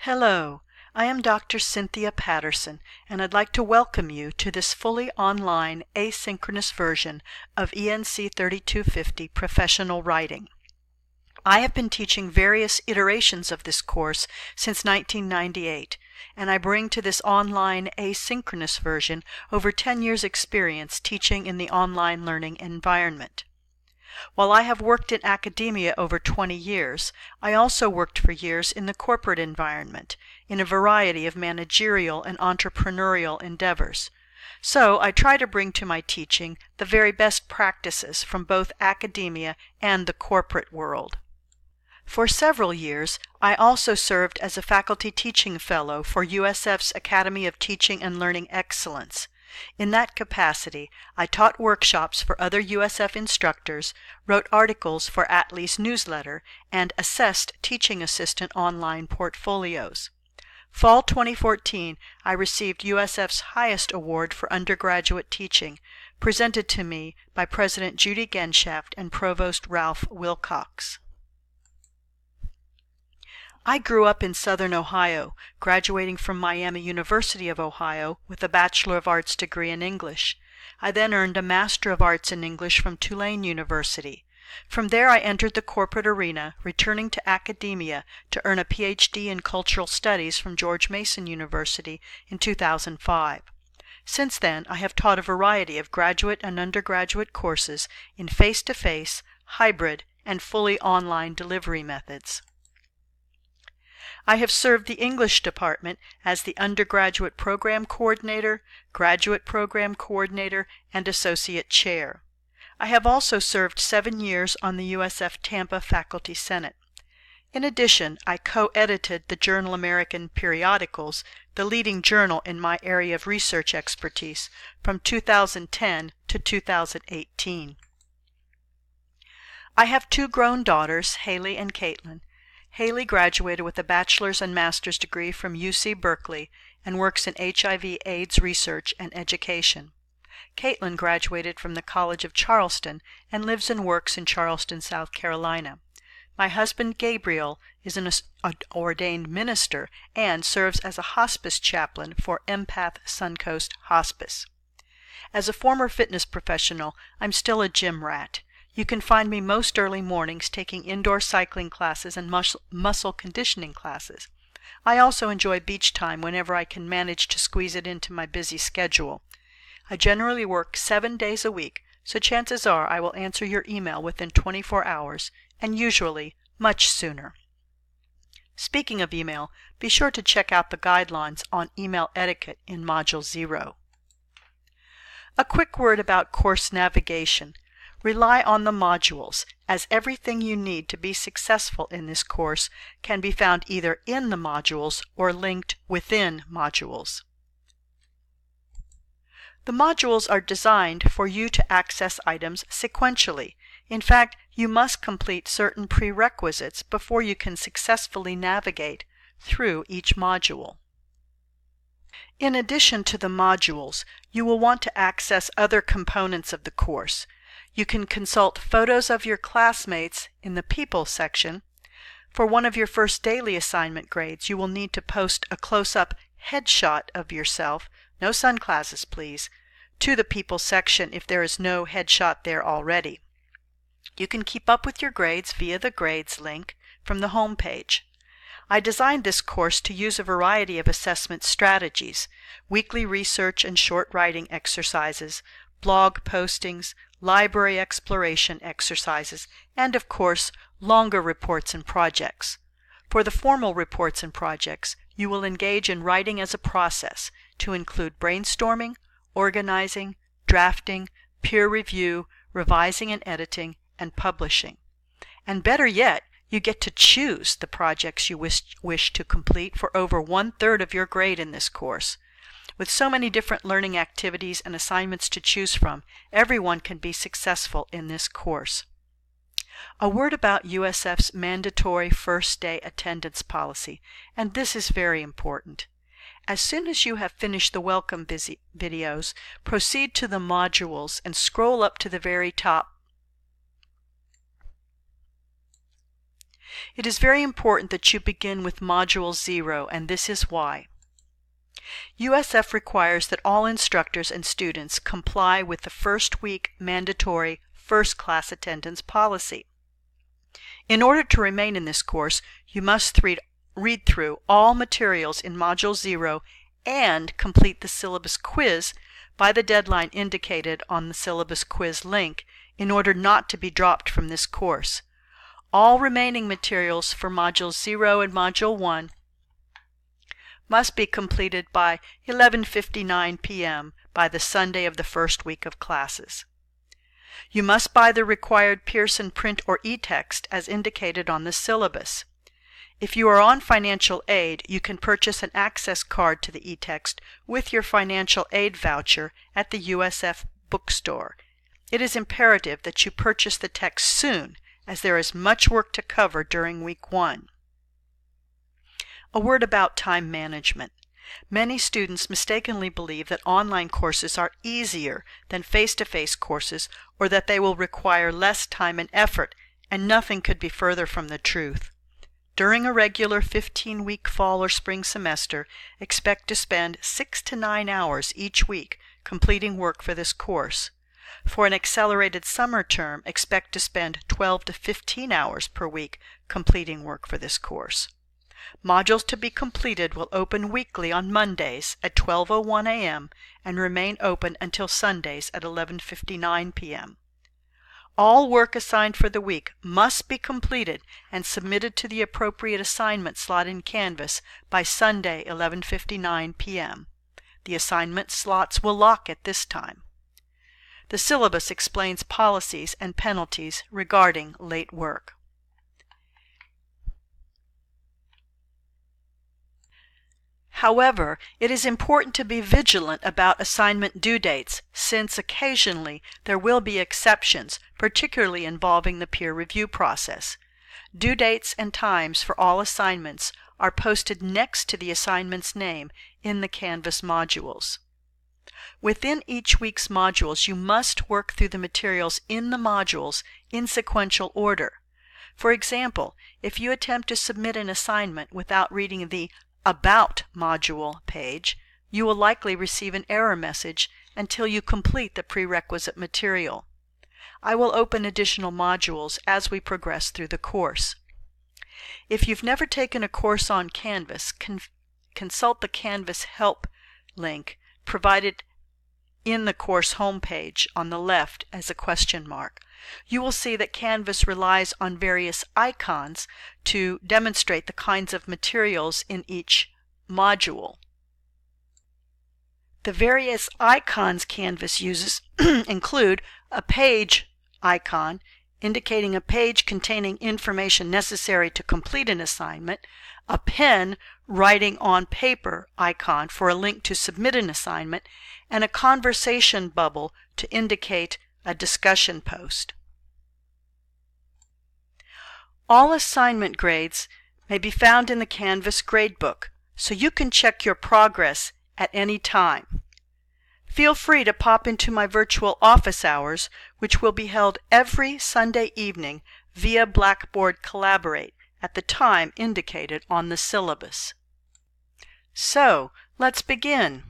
Hello, I am Dr. Cynthia Patterson, and I'd like to welcome you to this fully online asynchronous version of ENC 3250 Professional Writing. I have been teaching various iterations of this course since 1998, and I bring to this online asynchronous version over 10 years' experience teaching in the online learning environment. While I have worked in academia over 20 years, I also worked for years in the corporate environment, in a variety of managerial and entrepreneurial endeavors. So I try to bring to my teaching the very best practices from both academia and the corporate world. For several years, I also served as a faculty teaching fellow for USF's Academy of Teaching and Learning Excellence. In that capacity, I taught workshops for other USF instructors, wrote articles for Atlee's newsletter, and assessed teaching assistant online portfolios. Fall 2014, I received USF's highest award for undergraduate teaching, presented to me by President Judy Genshaft and Provost Ralph Wilcox. I grew up in Southern Ohio, graduating from Miami University of Ohio with a Bachelor of Arts degree in English. I then earned a Master of Arts in English from Tulane University. From there I entered the corporate arena, returning to academia to earn a PhD in Cultural Studies from George Mason University in 2005. Since then, I have taught a variety of graduate and undergraduate courses in face-to-face, hybrid, and fully online delivery methods. I have served the English department as the undergraduate program coordinator, graduate program coordinator, and associate chair. I have also served 7 years on the USF Tampa Faculty Senate. In addition, I co-edited the Journal American Periodicals, the leading journal in my area of research expertise, from 2010 to 2018. I have 2 grown daughters, Haley and Caitlin. Haley graduated with a bachelor's and master's degree from UC Berkeley and works in HIV/AIDS research and education. Caitlin graduated from the College of Charleston and lives and works in Charleston, South Carolina. My husband Gabriel is an ordained minister and serves as a hospice chaplain for Empath Suncoast Hospice. As a former fitness professional, I'm still a gym rat. You can find me most early mornings taking indoor cycling classes and muscle conditioning classes. I also enjoy beach time whenever I can manage to squeeze it into my busy schedule. I generally work 7 days a week, so chances are I will answer your email within 24 hours, and usually much sooner. Speaking of email, be sure to check out the guidelines on email etiquette in Module 0. A quick word about course navigation. Rely on the modules, as everything you need to be successful in this course can be found either in the modules or linked within modules. The modules are designed for you to access items sequentially. In fact, you must complete certain prerequisites before you can successfully navigate through each module. In addition to the modules, you will want to access other components of the course. You can consult photos of your classmates in the People section. For one of your first daily assignment grades, you will need to post a close-up headshot of yourself, no sunglasses please, to the People section if there is no headshot there already. You can keep up with your grades via the Grades link from the home page. I designed this course to use a variety of assessment strategies: weekly research and short writing exercises, blog postings, library exploration exercises, and of course, longer reports and projects. For the formal reports and projects, you will engage in writing as a process to include brainstorming, organizing, drafting, peer review, revising and editing, and publishing. And better yet, you get to choose the projects you wish to complete for over 1/3 of your grade in this course. With so many different learning activities and assignments to choose from, everyone can be successful in this course. A word about USF's mandatory first day attendance policy, and this is very important. As soon as you have finished the welcome videos, proceed to the modules and scroll up to the very top. It is very important that you begin with Module 0, and this is why. USF requires that all instructors and students comply with the first week mandatory first class attendance policy. In order to remain in this course, you must read through all materials in Module 0 and complete the syllabus quiz by the deadline indicated on the syllabus quiz link in order not to be dropped from this course. All remaining materials for Module 0 and Module 1 must be completed by 11:59 p.m. by the Sunday of the first week of classes. You must buy the required Pearson print or e-text as indicated on the syllabus. If you are on financial aid, you can purchase an access card to the e-text with your financial aid voucher at the USF bookstore. It is imperative that you purchase the text soon, as there is much work to cover during week 1. A word about time management. Many students mistakenly believe that online courses are easier than face-to-face courses, or that they will require less time and effort, and nothing could be further from the truth. During a regular 15-week fall or spring semester, expect to spend 6 to 9 hours each week completing work for this course. For an accelerated summer term, expect to spend 12 to 15 hours per week completing work for this course. Modules to be completed will open weekly on Mondays at 12:01 a.m. and remain open until Sundays at 11:59 p.m. All work assigned for the week must be completed and submitted to the appropriate assignment slot in Canvas by Sunday 11:59 p.m. The assignment slots will lock at this time. The syllabus explains policies and penalties regarding late work. However, it is important to be vigilant about assignment due dates, since occasionally there will be exceptions, particularly involving the peer review process. Due dates and times for all assignments are posted next to the assignment's name in the Canvas modules. Within each week's modules, you must work through the materials in the modules in sequential order. For example, if you attempt to submit an assignment without reading the About module page, you will likely receive an error message until you complete the prerequisite material. I will open additional modules as we progress through the course. If you've never taken a course on Canvas, consult the Canvas Help link provided in the course homepage on the left as a question mark. You will see that Canvas relies on various icons to demonstrate the kinds of materials in each module. The various icons Canvas uses include a page icon indicating a page containing information necessary to complete an assignment, a pen writing on paper icon for a link to submit an assignment, and a conversation bubble to indicate a discussion post. All assignment grades may be found in the Canvas gradebook, so you can check your progress at any time. Feel free to pop into my virtual office hours, which will be held every Sunday evening via Blackboard Collaborate at the time indicated on the syllabus. So, let's begin.